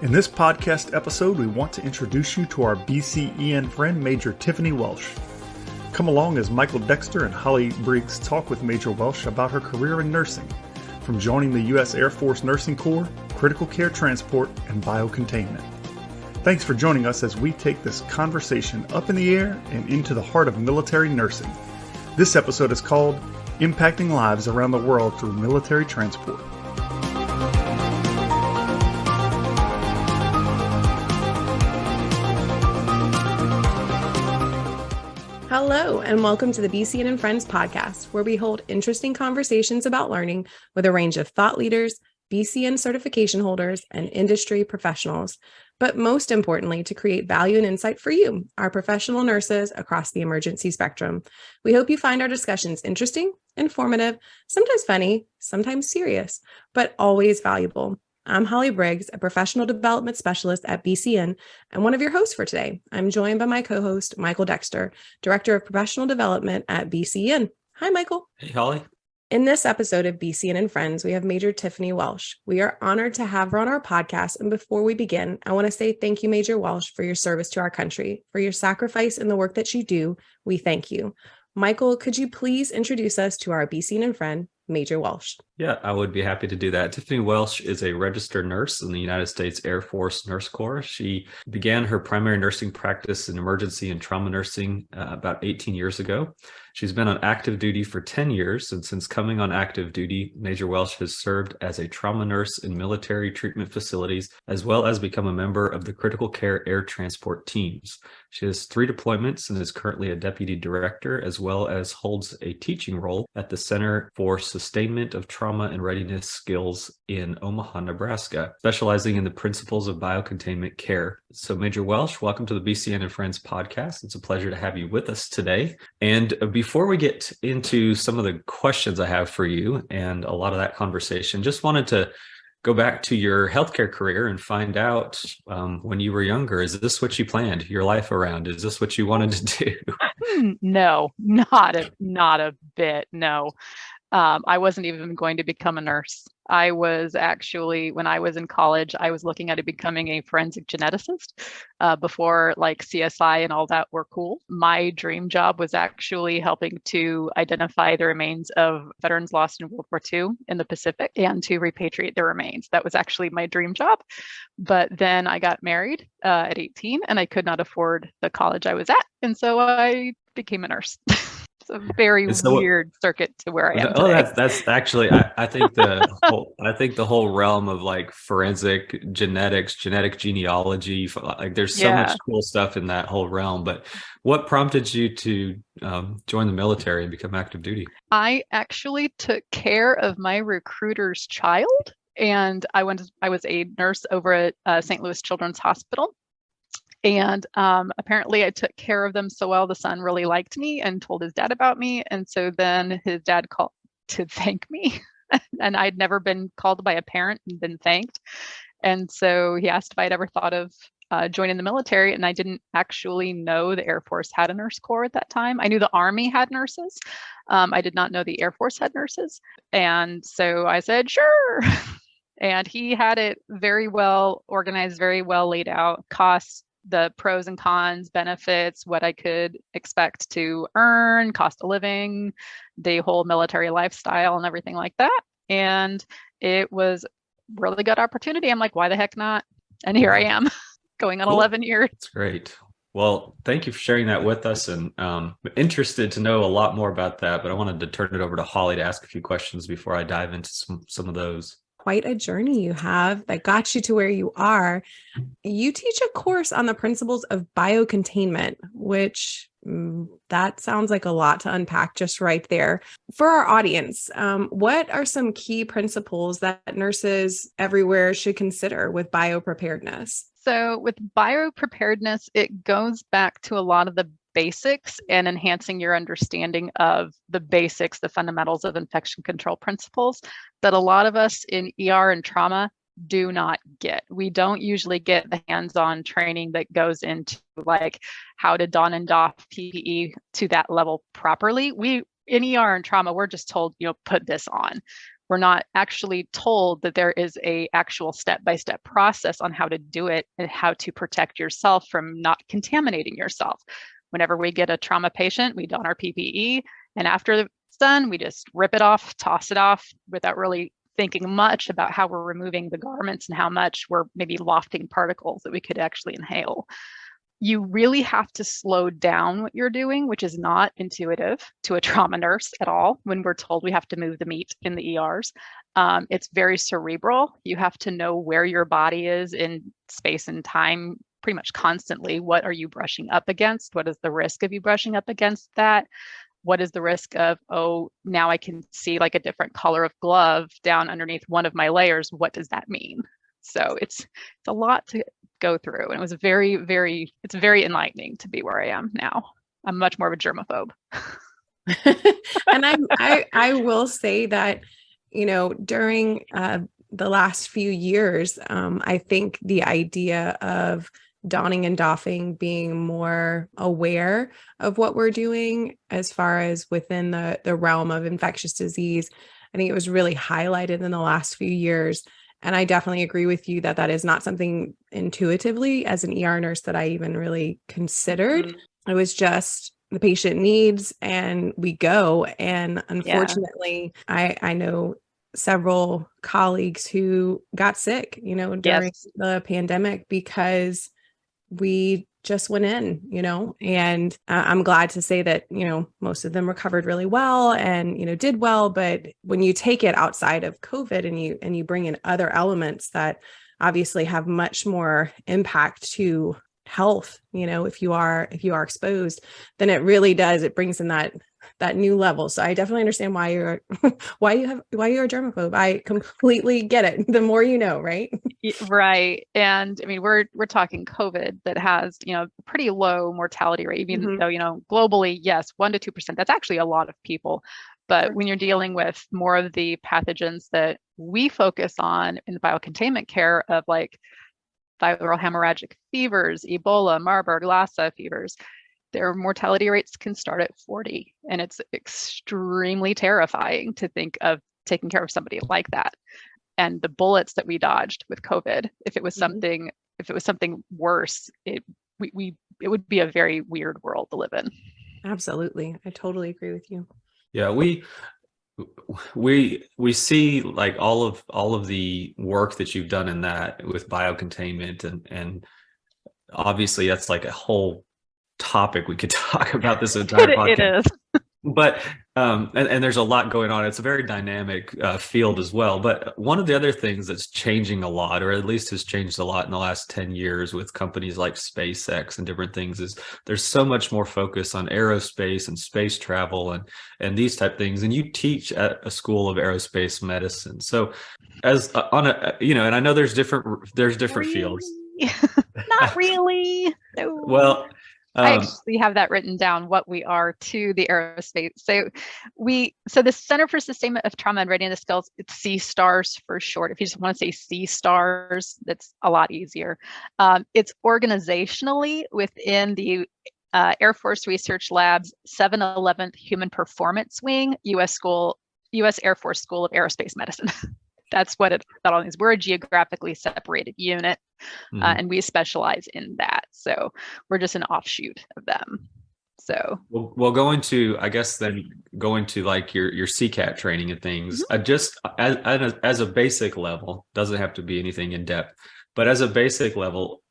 In this podcast episode, we want to introduce you to our BCEN friend, Major Tiffany Welsh. Come along as Michael Dexter and Hollye Briggs talk with Major Welsh about her career in nursing, from joining the U.S. Air Force Nursing Corps, critical care transport, and biocontainment. Thanks for joining us as we take this conversation up in the air and into the heart of military nursing. This episode is called Impacting Lives Around the World Through Military Transport. Hello, and welcome to the BCEN and Friends podcast, where we hold interesting conversations about learning with a range of thought leaders, BCEN certification holders, and industry professionals. But most importantly, to create value and insight for you, our professional nurses across the emergency spectrum. We hope you find our discussions interesting, informative, sometimes funny, sometimes serious, but always valuable. I'm Hollye Briggs, a professional development specialist at BCEN, and one of your hosts for today. I'm joined by my co-host, Michael Dexter, Director of Professional Development at BCEN. Hi, Michael. Hey, Hollye. In this episode of BCEN and Friends, we have Major Tiffany Welsh. We are honored to have her on our podcast, and before we begin, I want to say thank you, Major Welsh, for your service to our country, for your sacrifice in the work that you do. We thank you. Michael, could you please introduce us to our BCEN and friend, Major Welsh? Yeah, I would be happy to do that. Tiffany Welsh is a registered nurse in the United States Air Force Nurse Corps. She began her primary nursing practice in emergency and trauma nursing about 18 years ago. She's been on active duty for 10 years, and since coming on active duty, Major Welsh has served as a trauma nurse in military treatment facilities, as well as become a member of the critical care air transport teams. She has 3 deployments and is currently a deputy director, as well as holds a teaching role at the Center for Sustainment of Trauma and Readiness Skills in Omaha, Nebraska, specializing in the Principles of Biocontainment Care. So Major Welsh, welcome to the BCEN and Friends podcast. It's a pleasure to have you with us today. And before we get into some of the questions I have for you and a lot of that conversation, just wanted to go back to your healthcare career and find out when you were younger, is this what you planned your life around? Is this what you wanted to do? No, not a bit. No. I wasn't even going to become a nurse. I was actually, when I was in college, I was looking at becoming a forensic geneticist before like CSI and all that were cool. My dream job was actually helping to identify the remains of veterans lost in World War II in the Pacific and to repatriate their remains. That was actually my dream job. But then I got married at 18 and I could not afford the college I was at. And so I became a nurse. A very weird circuit to where I am. Oh, today. that's actually I think the whole realm of like forensic genetics, genetic genealogy, like there's so much cool stuff in that whole realm. But what prompted you to join the military and become active duty? I actually took care of my recruiter's child, and I was a nurse over at St. Louis Children's Hospital. And apparently I took care of them so well, the son really liked me and told his dad about me. And so then his dad called to thank me. And I'd never been called by a parent and been thanked. And so he asked if I'd ever thought of joining the military. And I didn't actually know the Air Force had a nurse corps at that time. I knew the Army had nurses. I did not know the Air Force had nurses. And so I said, sure. And he had it very well organized, very well laid out, costs, the pros and cons, benefits, what I could expect to earn, cost of living, the whole military lifestyle and everything like that. And it was really good opportunity. I'm like, why the heck not? And here I am going on 11 years. That's great. Well, thank you for sharing that with us. And I'm interested to know a lot more about that, but I wanted to turn it over to Hollye to ask a few questions before I dive into some of those. Quite a journey you have that got you to where you are. You teach a course on the principles of biocontainment, which that sounds like a lot to unpack just right there. For our audience, what are some key principles that nurses everywhere should consider with biopreparedness? So with biopreparedness, it goes back to a lot of the basics and enhancing your understanding of the basics, the fundamentals of infection control principles that a lot of us in ER and trauma do not get. We don't usually get the hands-on training that goes into like how to don and doff PPE to that level properly. In ER and trauma, we're just told, put this on. We're not actually told that there is a actual step-by-step process on how to do it and how to protect yourself from not contaminating yourself. Whenever we get a trauma patient, we don our PPE, and after it's done, we just rip it off, toss it off without really thinking much about how we're removing the garments and how much we're maybe lofting particles that we could actually inhale. You really have to slow down what you're doing, which is not intuitive to a trauma nurse at all when we're told we have to move the meat in the ERs. It's very cerebral. You have to know where your body is in space and time pretty much constantly. What are you brushing up against? What is the risk of you brushing up against that? What is the risk of, oh, now I can see like a different color of glove down underneath one of my layers. What does that mean? So it's a lot to go through. And it was it's very enlightening to be where I am now. I'm much more of a germaphobe. And I will say that, during the last few years, I think the idea of donning and doffing, being more aware of what we're doing as far as within the realm of infectious disease, I think it was really highlighted in the last few years. And I definitely agree with you that is not something intuitively as an ER nurse that I even really considered. Mm-hmm. It was just the patient needs and we go. And unfortunately, I know several colleagues who got sick, during the pandemic because we just went in, and I'm glad to say that, most of them recovered really well and, did well. But when you take it outside of COVID and you bring in other elements that obviously have much more impact to health, if you are exposed, then it really does. It brings in that new level. So I definitely understand why you're a germaphobe. I completely get it. The more you know, right? Right. And I mean, we're talking COVID that has, pretty low mortality rate, even though, globally, yes, 1% to 2%. That's actually a lot of people. But when you're dealing with more of the pathogens that we focus on in the biocontainment care of like viral hemorrhagic fevers, Ebola, Marburg, Lassa fevers, their mortality rates can start at 40. And it's extremely terrifying to think of taking care of somebody like that. And the bullets that we dodged with COVID, if it was something worse, it would be a very weird world to live in. Absolutely. I totally agree with you. Yeah, we see like all of the work that you've done in that with biocontainment and obviously that's like a whole topic we could talk about this entire podcast. It is. But and there's a lot going on. It's a very dynamic field as well. But one of the other things that's changing a lot, or at least has changed a lot in the last 10 years with companies like SpaceX and different things, is there's so much more focus on aerospace and space travel and these type things. And you teach at a school of aerospace medicine. So as on a and I know there's different really? Fields. Not really. No. Well. I actually have that written down, what we are to the aerospace. So the Center for Sustainment of Trauma and Readiness Skills, it's C-STARS for short. If you just want to say C-STARS, that's a lot easier. It's organizationally within the Air Force Research Lab's 711th Human Performance Wing, U.S. Air Force School of Aerospace Medicine. That's what that all means. We're a geographically separated unit, and we specialize in that. So we're just an offshoot of them. So well, going to like your CCAT training and things, just as a basic level, doesn't have to be anything in depth, but as a basic level,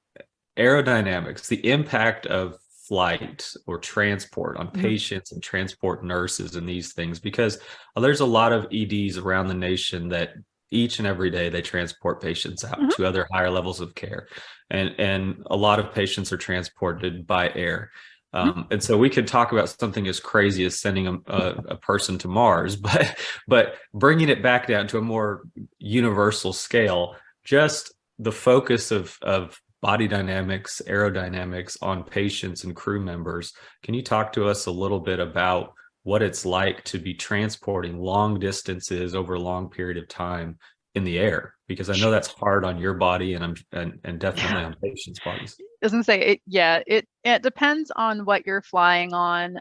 aerodynamics, the impact of flight or transport on patients and transport nurses and these things, because there's a lot of EDs around the nation that each and every day they transport patients out to other higher levels of care, and a lot of patients are transported by air. And so we could talk about something as crazy as sending a person to Mars, but bringing it back down to a more universal scale, just the focus of body dynamics, aerodynamics on patients and crew members. Can you talk to us a little bit about what it's like to be transporting long distances over a long period of time in the air? Because I know that's hard on your body and definitely on patients' bodies. I was going to say, it depends on what you're flying on,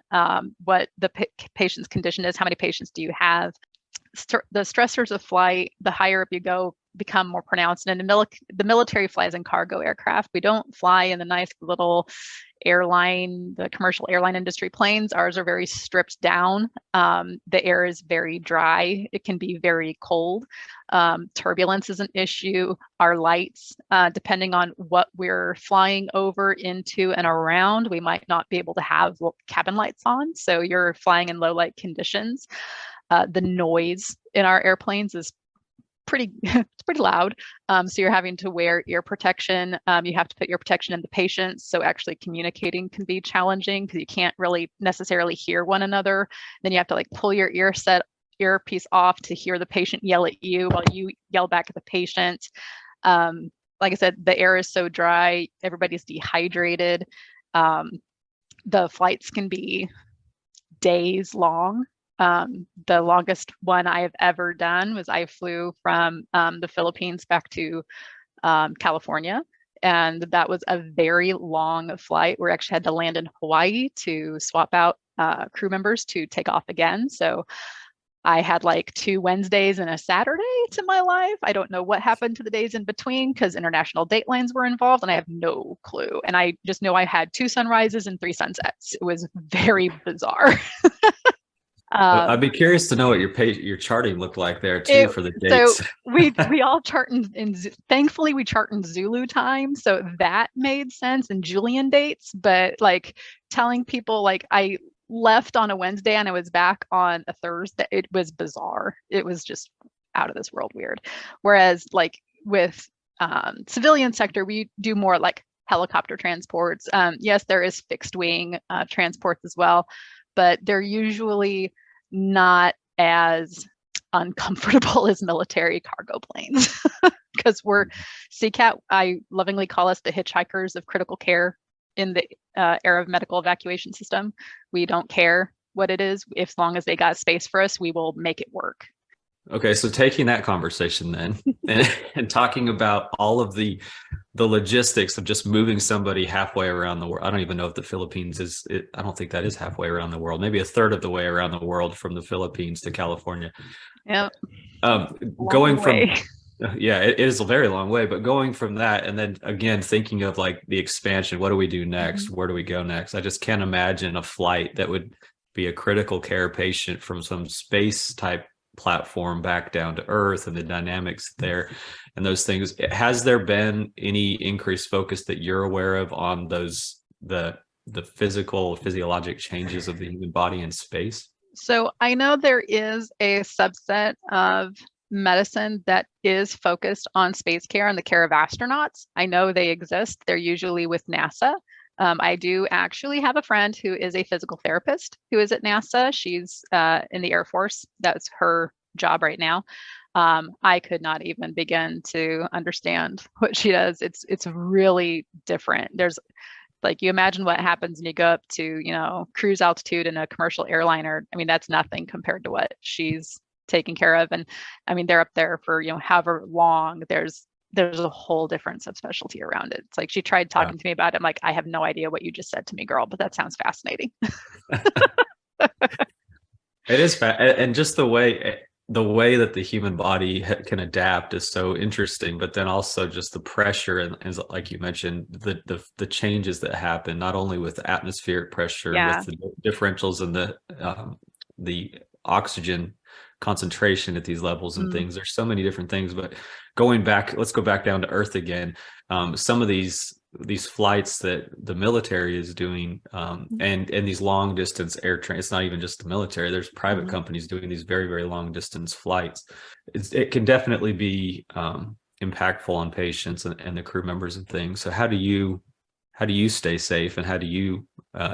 what the patient's condition is, how many patients do you have. the stressors of flight, the higher up you go, become more pronounced. And the military flies in cargo aircraft. We don't fly in the nice little the commercial airline industry planes. Ours are very stripped down. The air is very dry. It can be very cold. Turbulence is an issue. Our lights, depending on what we're flying over, into, and around, we might not be able to have cabin lights on. So you're flying in low light conditions. The noise in our airplanes is it's pretty loud. So you're having to wear ear protection. You have to put ear protection in the patients. So actually communicating can be challenging because you can't really necessarily hear one another. Then you have to like pull your earpiece off to hear the patient yell at you while you yell back at the patient. Like I said, the air is so dry, everybody's dehydrated. The flights can be days long. The longest one I have ever done was I flew from the Philippines back to California, and that was a very long flight. We actually had to land in Hawaii to swap out crew members to take off again. So I had like 2 Wednesdays and a Saturday to my life. I don't know what happened to the days in between because international datelines were involved, and I have no clue. And I just know I had 2 sunrises and 3 sunsets. It was very bizarre. I'd be curious to know what your charting looked like there too for the dates. So we all chart thankfully we chart in Zulu time, so that made sense, and Julian dates. But like telling people like I left on a Wednesday and I was back on a Thursday, it was bizarre. It was just out of this world weird. Whereas like with civilian sector, we do more like helicopter transports. Yes, there is fixed wing transports as well, but they're usually not as uncomfortable as military cargo planes because we're CCAT. I lovingly call us the hitchhikers of critical care in the era of medical evacuation system. We don't care what it is. As long as they got space for us, we will make it work. Okay, so taking that conversation then and talking about all of the logistics of just moving somebody halfway around the world. I don't even know if the Philippines I don't think that is halfway around the world. Maybe a third of the way around the world from the Philippines to California. Yeah. Going from, yeah, it is a very long way, but going from that and then again, thinking of like the expansion, what do we do next? Where do we go next? I just can't imagine a flight that would be a critical care patient from some space type platform back down to earth and the dynamics there and those things. Has there been any increased focus that you're aware of on those the physiologic changes of the human body in space? So I know there is a subset of medicine that is focused on space care and the care of astronauts. I know they exist. They're usually with NASA. I do actually have a friend who is a physical therapist who is at NASA. She's in the Air Force. That's her job right now. I could not even begin to understand what she does. It's really different. There's like, you imagine what happens when you go up to, cruise altitude in a commercial airliner. I mean, that's nothing compared to what she's taking care of. And I mean, they're up there for, however long. There's a whole different subspecialty around it. It's like she tried talking to me about it. I'm like, I have no idea what you just said to me, girl, but that sounds fascinating. It is, and just the way that the human body can adapt is so interesting. But then also just the pressure and like you mentioned, the changes that happen not only with the atmospheric pressure, with the differentials and the oxygen concentration at these levels and things. There's so many different things, but let's go back down to earth again. Some of these flights that the military is doing and these long distance air train, it's not even just the military, there's private companies doing these very, very long distance flights. It can definitely be impactful on patients and the crew members and things. So how do you stay safe, and how do you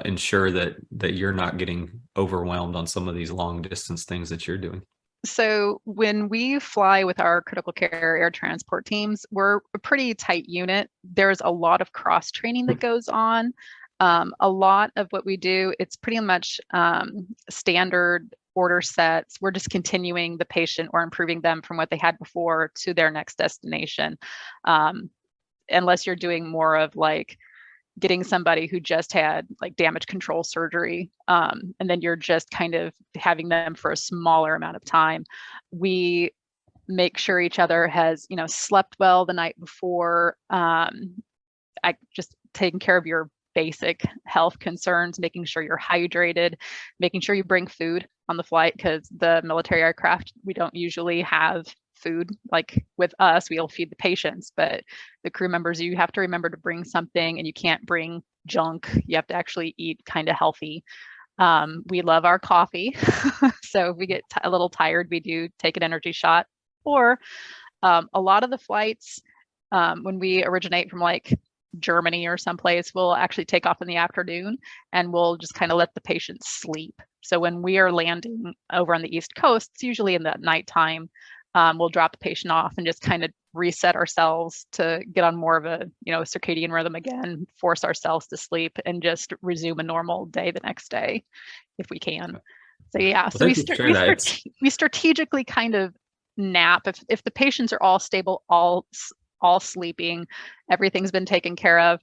ensure that you're not getting overwhelmed on some of these long distance things that you're doing? So when we fly with our critical care air transport teams, we're a pretty tight unit. There's a lot of cross training that goes on. A lot of what we do, it's pretty much standard order sets. We're just continuing the patient or improving them from what they had before to their next destination. Unless you're doing more of like getting somebody who just had like damage control surgery, and then you're just kind of having them for a smaller amount of time. We make sure each other has, slept well the night before. I just taking care of your basic health concerns, making sure you're hydrated, making sure you bring food on the flight, because the military aircraft, we don't usually have food. Like with us, we'll feed the patients, but the crew members, you have to remember to bring something, and you can't bring junk. You have to actually eat kind of healthy. We love our coffee. So if we get a little tired, we do take an energy shot. Or a lot of the flights, when we originate from like Germany or someplace, we'll actually take off in the afternoon, and we'll just kind of let the patients sleep. So when we are landing over on the East Coast, it's usually in the nighttime. We'll drop the patient off and just kind of reset ourselves to get on more of a, circadian rhythm again, force ourselves to sleep, and just resume a normal day the next day if we can. So yeah, well, so we strategically kind of nap if the patients are all stable, all sleeping, everything's been taken care of.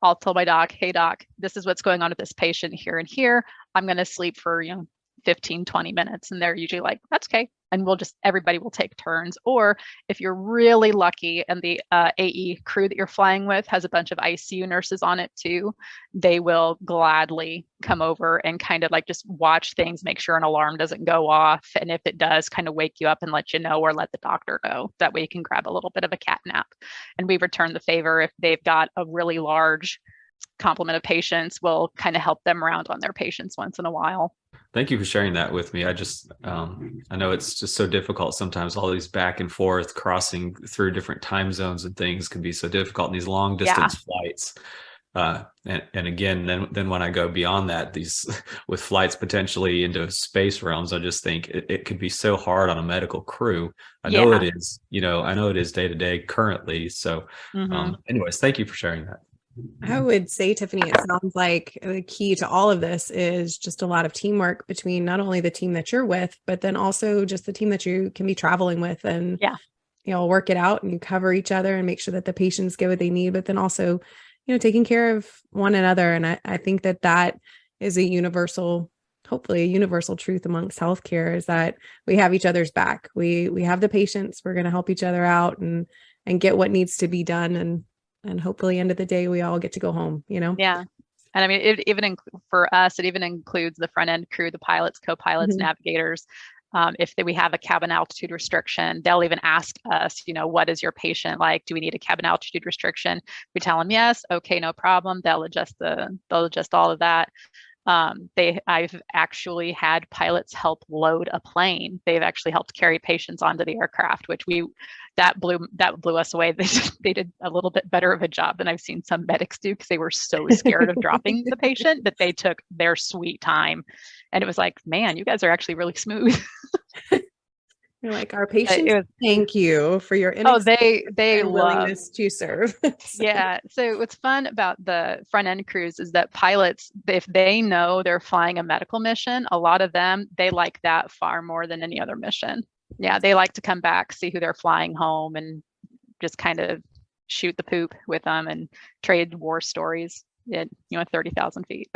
I'll tell my doc, hey doc, this is what's going on with this patient here and here. I'm going to sleep for 15, 20 minutes. And they're usually like, that's okay. And everybody will take turns. Or if you're really lucky and the AE crew that you're flying with has a bunch of ICU nurses on it too, they will gladly come over and kind of like just watch things, make sure an alarm doesn't go off. And if it does, kind of wake you up and let you know, or let the doctor know. That way you can grab a little bit of a cat nap. And we return the favor if they've got a really large complement of patients. We'll kind of help them around on their patients once in a while. Thank you for sharing that with me. I just, I know it's just so difficult sometimes. All these back and forth, crossing through different time zones and things can be so difficult in these long distance flights. And again, then when I go beyond that, these with flights potentially into space realms, I just think it could be so hard on a medical crew. I know it is, I know it is day to day currently. So anyways, thank you for sharing that. I would say, Tiffany, it sounds like the key to all of this is just a lot of teamwork between not only the team that you're with, but then also just the team that you can be traveling with, and, work it out and you cover each other and make sure that the patients get what they need, but then also, taking care of one another. And I think that is hopefully a universal truth amongst healthcare, is that we have each other's back. We have the patients, we're going to help each other out and get what needs to be done. And hopefully end of the day, we all get to go home, Yeah. And I mean, for us, it even includes the front end crew, the pilots, co-pilots, navigators. If we have a cabin altitude restriction, they'll even ask us, what is your patient like? Do we need a cabin altitude restriction? We tell them yes. Okay, no problem. They'll adjust all of that. I've actually had pilots help load a plane. They've actually helped carry patients onto the aircraft, which that blew us away. They did a little bit better of a job than I've seen some medics do, because they were so scared of dropping the patient that they took their sweet time. And it was like, man, you guys are actually really smooth. You're like, our patients, thank you for your willingness to serve. Yeah. So what's fun about the front end crews is that pilots, if they know they're flying a medical mission, a lot of them, they like that far more than any other mission. Yeah. They like to come back, see who they're flying home, and just kind of shoot the poop with them and trade war stories at 30,000 feet.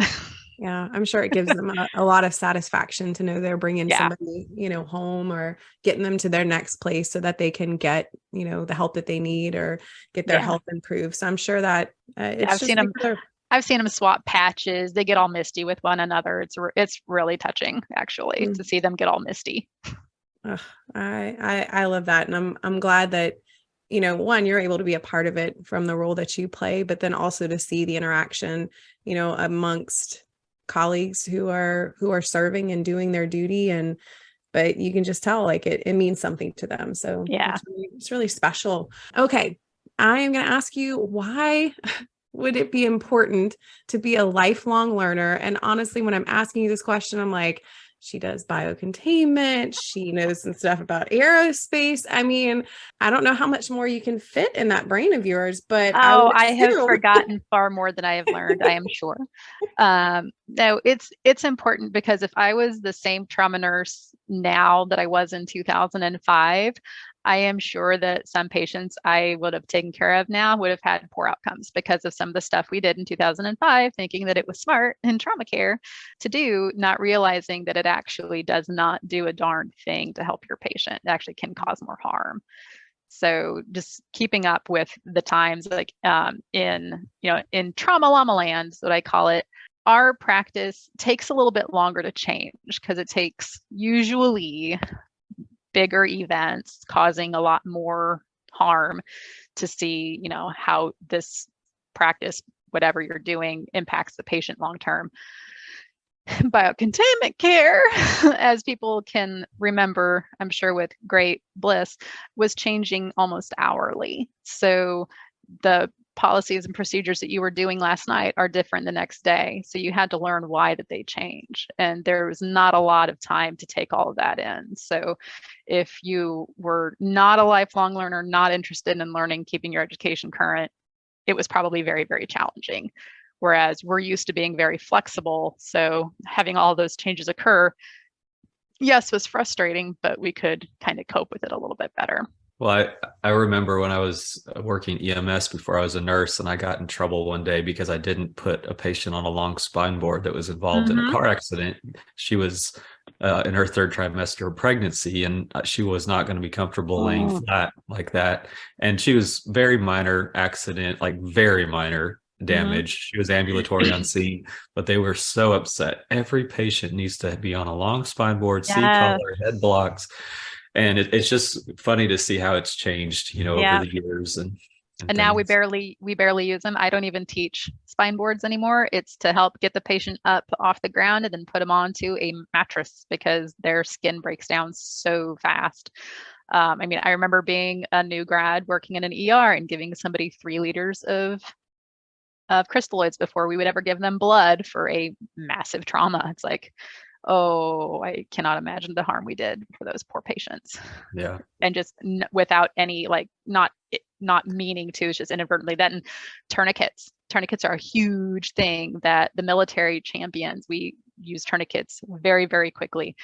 Yeah, I'm sure it gives them a lot of satisfaction to know they're bringing somebody, home, or getting them to their next place so that they can get, the help that they need or get their health improved. So I'm sure that I've seen them swap patches. They get all misty with one another. It's really touching, actually, to see them get all misty. I love that, and I'm glad that one, you're able to be a part of it from the role that you play, but then also to see the interaction, amongst colleagues who are serving and doing their duty, but you can just tell like it means something to them. So it's really special. Okay. I am going to ask you, why would it be important to be a lifelong learner? And honestly, when I'm asking you this question, I'm like, she does biocontainment. She knows some stuff about aerospace. I mean, I don't know how much more you can fit in that brain of yours, but I have forgotten far more than I have learned, I am sure. No, it's important, because if I was the same trauma nurse now that I was in 2005. I am sure that some patients I would have taken care of now would have had poor outcomes because of some of the stuff we did in 2005, thinking that it was smart in trauma care to do, not realizing that it actually does not do a darn thing to help your patient. It actually can cause more harm. So just keeping up with the times, like in trauma llama land, what I call it, our practice takes a little bit longer to change because it takes usually bigger events causing a lot more harm to see, how this practice, whatever you're doing, impacts the patient long term. Biocontainment care, as people can remember, I'm sure with great bliss, was changing almost hourly. So the policies and procedures that you were doing last night are different the next day. So you had to learn why did they change. And there was not a lot of time to take all of that in. So if you were not a lifelong learner, not interested in learning, keeping your education current, it was probably very, very challenging. Whereas we're used to being very flexible. So having all those changes occur, yes, was frustrating, but we could kind of cope with it a little bit better. Well, I remember when I was working EMS before I was a nurse, and I got in trouble one day because I didn't put a patient on a long spine board that was involved in a car accident. She was in her third trimester of pregnancy, and she was not going to be comfortable laying flat like that. And she was very minor accident, like very minor damage. She was ambulatory on scene, but they were so upset. Every patient needs to be on a long spine board, C-collar, head blocks. And it's just funny to see how it's changed, over the years. And now we barely use them. I don't even teach spine boards anymore. It's to help get the patient up off the ground and then put them onto a mattress because their skin breaks down so fast. I remember being a new grad working in an ER and giving somebody 3 liters of crystalloids before we would ever give them blood for a massive trauma. It's like, oh, I cannot imagine the harm we did for those poor patients. Yeah. And just without any, not meaning to, it's just inadvertently. Then tourniquets are a huge thing that the military champions. We use tourniquets very, very quickly.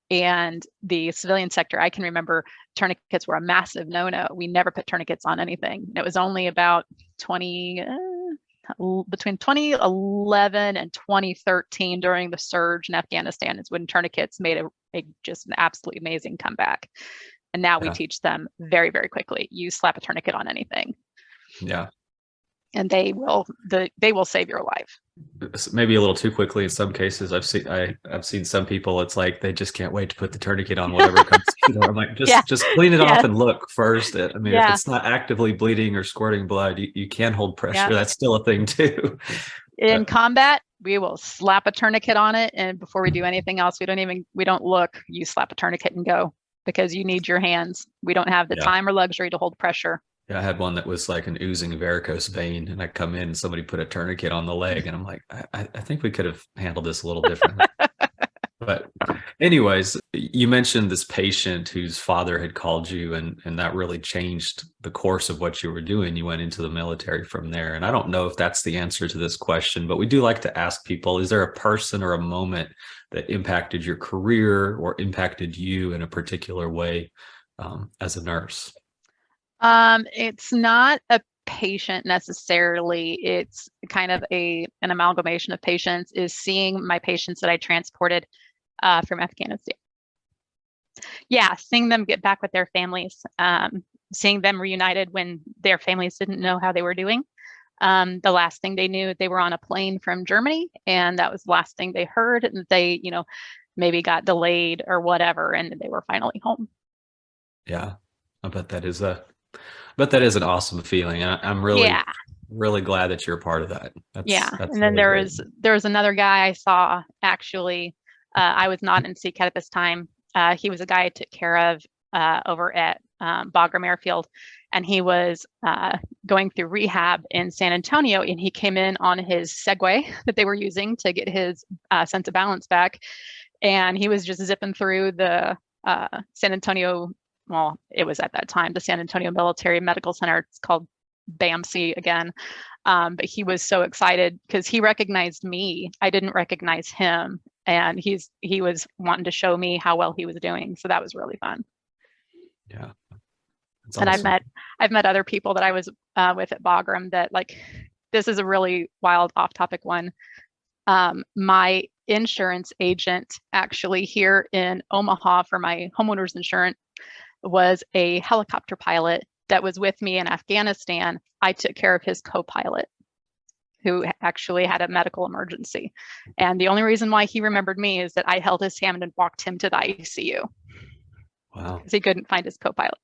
And the civilian sector, I can remember tourniquets were a massive no-no. We never put tourniquets on anything. And it was only about between 2011 and 2013 during the surge in Afghanistan is when tourniquets made just an absolutely amazing comeback. And now we teach them very, very quickly. You slap a tourniquet on anything. Yeah. And they will save your life. Maybe a little too quickly in some cases. I've seen some people, it's like they just can't wait to put the tourniquet on whatever comes. I'm like, just clean it off and look first. If it's not actively bleeding or squirting blood, you can hold pressure. That's still a thing too. In combat, we will slap a tourniquet on it, and before we do anything else, we don't look. You slap a tourniquet and go because you need your hands. We don't have the time or luxury to hold pressure. Yeah, I had one that was like an oozing varicose vein, and I come in and somebody put a tourniquet on the leg, and I'm like, I think we could have handled this a little differently. But anyways, you mentioned this patient whose father had called you, and that really changed the course of what you were doing. You went into the military from there. And I don't know if that's the answer to this question, but we do like to ask people, is there a person or a moment that impacted your career or impacted you in a particular way as a nurse? It's not a patient necessarily. It's kind of an amalgamation of patients, is seeing my patients that I transported from Afghanistan. Yeah, seeing them get back with their families, seeing them reunited when their families didn't know how they were doing. The last thing they knew, they were on a plane from Germany, and that was the last thing they heard. And they, maybe got delayed or whatever, and they were finally home. Yeah, I bet that is an awesome feeling. I'm really glad that you're a part of that. That's and then really there was another guy I saw actually. I was not in CCAT at this time. He was a guy I took care of over at Bagram Airfield, and he was going through rehab in San Antonio, and he came in on his Segway that they were using to get his sense of balance back, and he was just zipping through the San Antonio. Well, it was at that time the San Antonio Military Medical Center. It's called BAMC again. But he was so excited because he recognized me. I didn't recognize him. and he was wanting to show me how well he was doing. So that was really fun. Yeah. That's And awesome. I've met other people that I was with at Bagram that, like, this is a really wild off topic one. My insurance agent actually here in Omaha for my homeowner's insurance was a helicopter pilot that was with me in Afghanistan. I took care of his co-pilot who actually had a medical emergency. And the only reason why he remembered me is that I held his hand and walked him to the ICU. Wow. Because he couldn't find his co-pilot.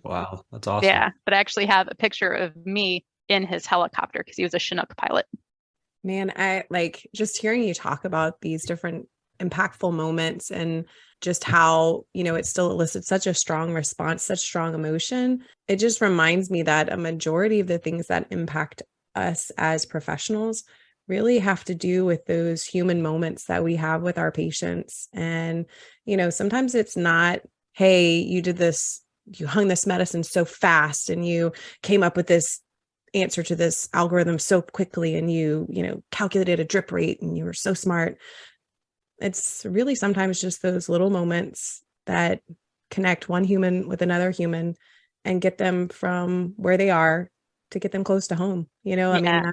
Wow. That's awesome. Yeah, but I actually have a picture of me in his helicopter because he was a Chinook pilot. Man, I like just hearing you talk about these different impactful moments and just how, it still elicits such a strong response, such strong emotion. It just reminds me that a majority of the things that impact us as professionals really have to do with those human moments that we have with our patients. And, sometimes it's not, hey, you did this, you hung this medicine so fast and you came up with this answer to this algorithm so quickly and you calculated a drip rate and you were so smart. It's really sometimes just those little moments that connect one human with another human and get them from where they are to get them close to home. I mean,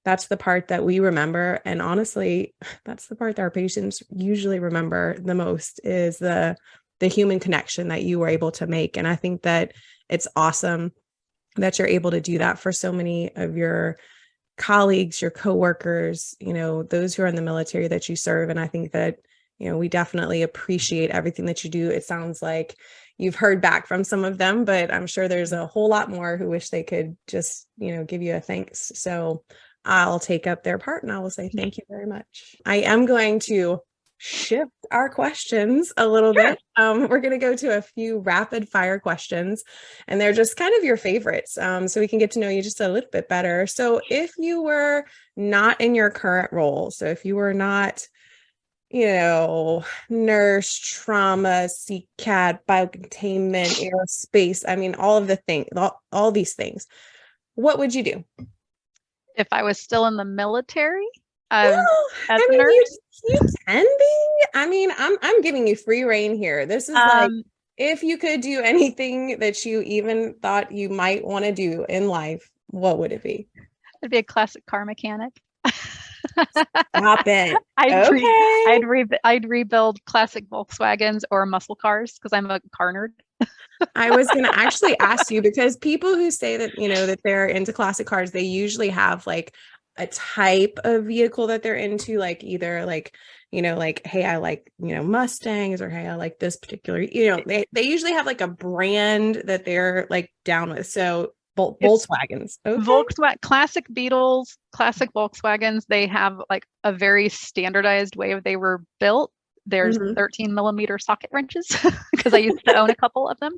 that's the part that we remember. And honestly, that's the part that our patients usually remember the most is the human connection that you were able to make. And I think that it's awesome that you're able to do that for so many of your colleagues, your coworkers, those who are in the military that you serve. And I think that, we definitely appreciate everything that you do. It sounds like you've heard back from some of them, but I'm sure there's a whole lot more who wish they could just, give you a thanks. So I'll take up their part and I will say thank you very much. I am going to shift our questions a little bit. We're going to go to a few rapid fire questions, and they're just kind of your favorites. So we can get to know you just a little bit better. So if you were not in your current role, so if you were not, nurse, trauma, CCAT, biocontainment, aerospace, I mean, all of the things, all these things, what would you do? If I was still in the military? Well, as I a mean, nurse? you can be. I mean, I'm giving you free reign here. This is like, if you could do anything that you even thought you might want to do in life, what would it be? It'd be a classic car mechanic. Stop it. I'd rebuild classic Volkswagens or muscle cars because I'm a car nerd. I was going to actually ask you, because people who say that, that they're into classic cars, they usually have like a type of vehicle that they're into, like either like, like, hey, I like, Mustangs, or hey, I like this particular, they usually have like a brand that they're like down with. So Volkswagens. Okay. Classic Beetles, classic Volkswagens, they have like a very standardized way they were built. There's 13 millimeter socket wrenches because I used to own a couple of them,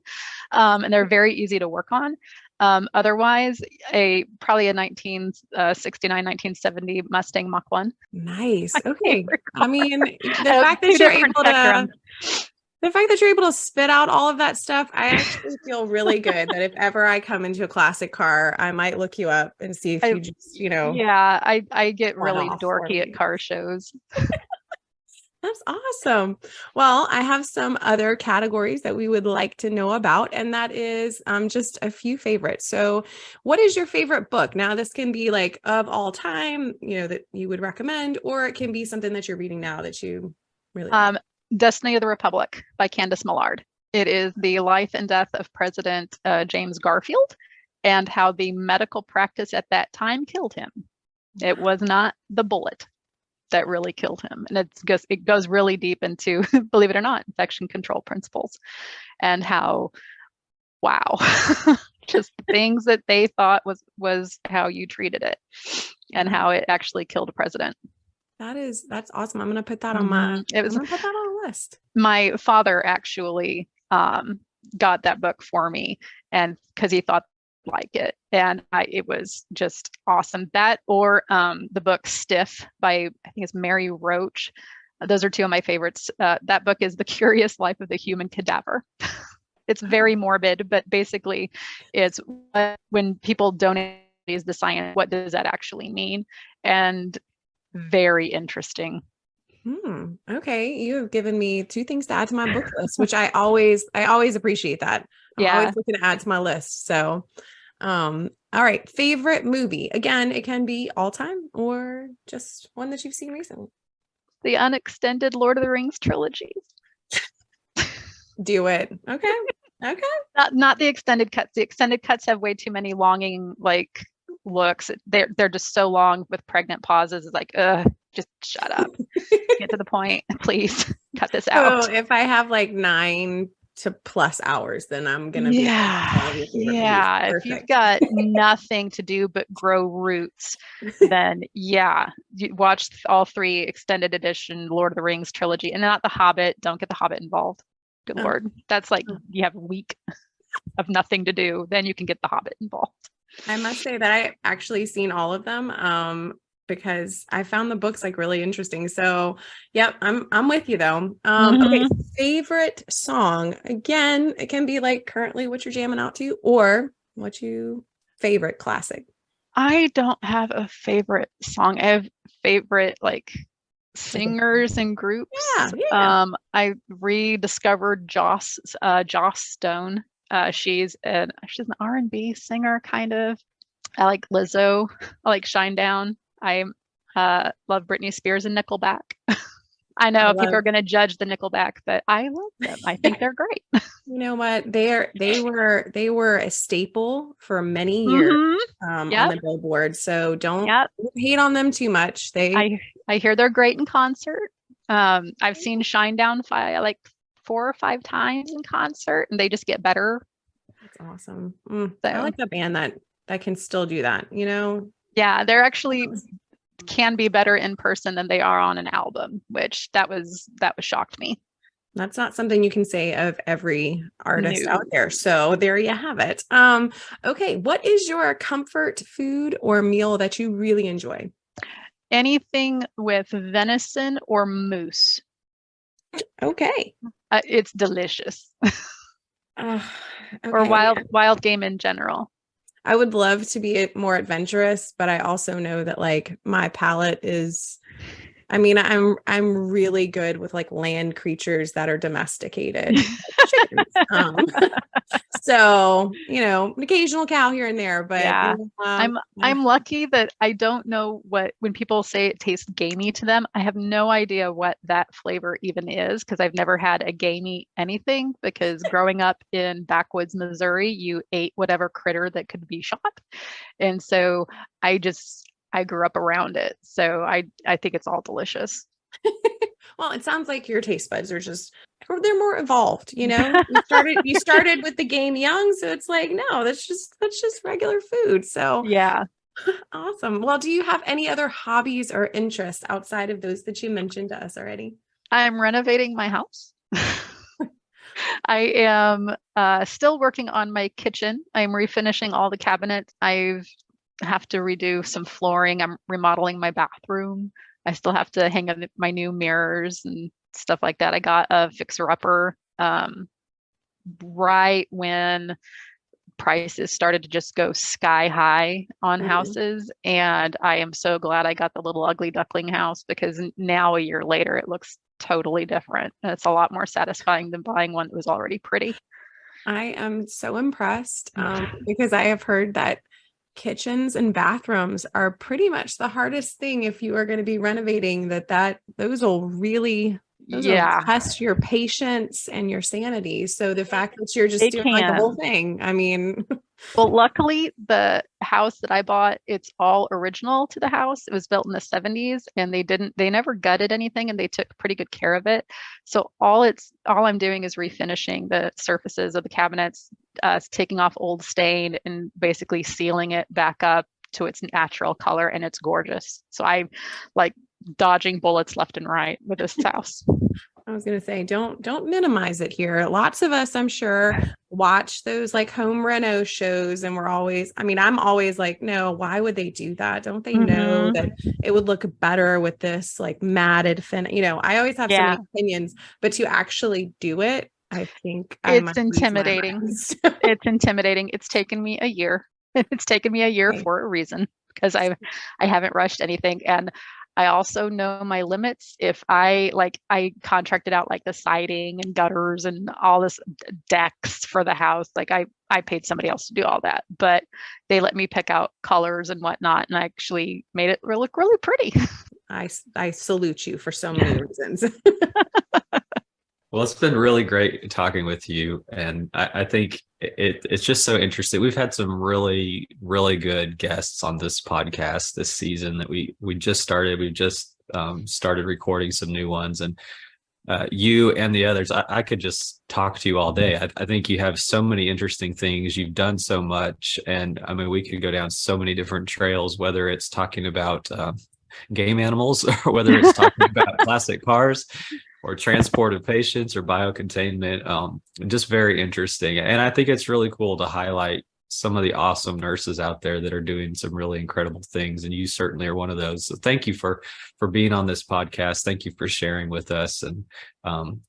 and they're very easy to work on. Otherwise, probably a 1969, 1970 Mustang Mach 1. Nice. Okay. I mean, the fact that you're able to spit out all of that stuff, I actually feel really good that if ever I come into a classic car, I might look you up and see if you just, Yeah, I get really dorky at car shows. That's awesome. Well, I have some other categories that we would like to know about, and that is just a few favorites. So what is your favorite book? Now, this can be like of all time, that you would recommend, or it can be something that you're reading now that you really like. Destiny of the Republic by Candace Millard. It is the life and death of President James Garfield and how the medical practice at that time killed him. It was not the bullet that really killed him. And it goes really deep into, believe it or not, infection control principles and how, wow, just things that they thought was how you treated it and how it actually killed a president. That's awesome. I'm going to put that on I'm going to put that on a list. My father actually got that book for me, and because he thought like it, and it was just awesome. That or the book Stiff by, I think it's Mary Roach. Those are two of my favorites. That book is The Curious Life of the Human Cadaver. It's very morbid, but basically it's when people donate the science, what does that actually mean? And very interesting. Okay. You have given me 2 things to add to my book list, which I always appreciate that. I'm always looking to add to my list. So, all right. Favorite movie. Again, it can be all time or just one that you've seen recently. The unextended Lord of the Rings trilogy. Do it. Okay. Okay. Not the extended cuts. The extended cuts have way too many longing looks. They're just so long with pregnant pauses. It's like, just shut up. Get to the point, please. Cut this out. So if I have 9 to plus hours, then I'm gonna be if you've got nothing to do but grow roots, then you watch all 3 extended edition Lord of the Rings trilogy, and not The Hobbit. Don't get The Hobbit involved. Good Lord, that's you have a week of nothing to do, then you can get The Hobbit involved. I must say that I actually seen all of them because I found the books really interesting. So, yep, I'm with you though. Okay, favorite song. Again, it can be currently what you're jamming out to, or what you favorite classic. I don't have a favorite song. I have favorite singers and groups. Yeah. I rediscovered Joss Stone. She's an R&B singer, kind of. I like Lizzo. I like Shinedown. I love Britney Spears and Nickelback. I know people are going to judge the Nickelback, but I love them. I think they're great. You know what? They were a staple for many years on the Billboard. So don't hate on them too much. I hear they're great in concert. I've seen Shinedown 4 or 5 times in concert, and they just get better. That's awesome. I like a band that can still do that, Yeah, they're actually can be better in person than they are on an album, which that shocked me. That's not something you can say of every artist out there. So there you have it. Okay, what is your comfort food or meal that you really enjoy? Anything with venison or moose. Okay. It's delicious. Okay. Or wild game in general. I would love to be more adventurous, but I also know that my palate is, I'm really good with land creatures that are domesticated. So, an occasional cow here and there, but I'm lucky that I don't know when people say it tastes gamey to them, I have no idea what that flavor even is, because I've never had a gamey anything, because growing up in backwoods Missouri, you ate whatever critter that could be shot. And so I grew up around it. So I think it's all delicious. Well, it sounds like your taste buds are they're more evolved, You started with the game young, so it's no, that's just regular food. So yeah. Awesome. Well, do you have any other hobbies or interests outside of those that you mentioned to us already? I'm renovating my house. I am still working on my kitchen. I'm refinishing all the cabinets. I have to redo some flooring. I'm remodeling my bathroom. I still have to hang up my new mirrors and stuff like that. I got a fixer-upper right when prices started to just go sky high on houses. And I am so glad I got the little ugly duckling house, because now a year later, it looks totally different. And it's a lot more satisfying than buying one that was already pretty. I am so impressed because I have heard that kitchens and bathrooms are pretty much the hardest thing if you are going to be renovating, those will really test your patience and your sanity. So the fact that you're just doing the whole thing, well, luckily the house that I bought, it's all original to the house. It was built in the 70s, and they never gutted anything, and they took pretty good care of it. So all I'm doing is refinishing the surfaces of the cabinets, taking off old stain and basically sealing it back up to its natural color, and it's gorgeous. So I dodging bullets left and right with this house. I was going to say, don't minimize it here. Lots of us, I'm sure, watch those home reno shows, and I'm always no, why would they do that? Don't they know that it would look better with this matted fin? I always have so many opinions, but to actually do it, I think it's intimidating. It's intimidating. It's taken me a year. It's taken me a year for a reason, because I haven't rushed anything. And I also know my limits. If I contracted out like the siding and gutters and all this decks for the house, like I paid somebody else to do all that, but they let me pick out colors and whatnot, and I actually made it look really pretty. I salute you for so many reasons. Well, it's been really great talking with you. And I think it's just so interesting. We've had some really, really good guests on this podcast this season that we just started. We've just started recording some new ones. And you and the others, I could just talk to you all day. I think you have so many interesting things. You've done so much. And I mean, we could go down so many different trails, whether it's talking about game animals or whether it's talking about classic cars or transport of patients or biocontainment. Just very interesting. And I think it's really cool to highlight some of the awesome nurses out there that are doing some really incredible things. And you certainly are one of those. So thank you for being on this podcast. Thank you for sharing with us. And I'm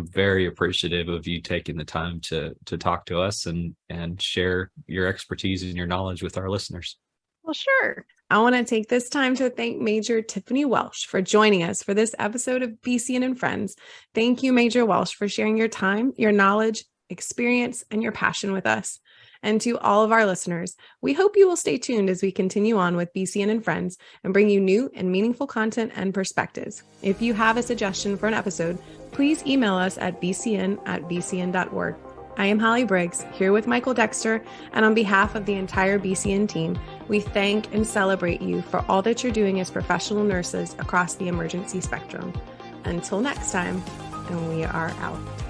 very appreciative of you taking the time to talk to us and share your expertise and your knowledge with our listeners. Well, sure. I want to take this time to thank Major Tiffany Welsh for joining us for this episode of BCEN and Friends. Thank you, Major Welsh, for sharing your time, your knowledge, experience, and your passion with us. And to all of our listeners, we hope you will stay tuned as we continue on with BCEN and Friends and bring you new and meaningful content and perspectives. If you have a suggestion for an episode, please email us at bcn@bcn.org. I am Hollye Briggs, here with Michael Dexter, and on behalf of the entire BCEN team, we thank and celebrate you for all that you're doing as professional nurses across the emergency spectrum. Until next time, and we are out.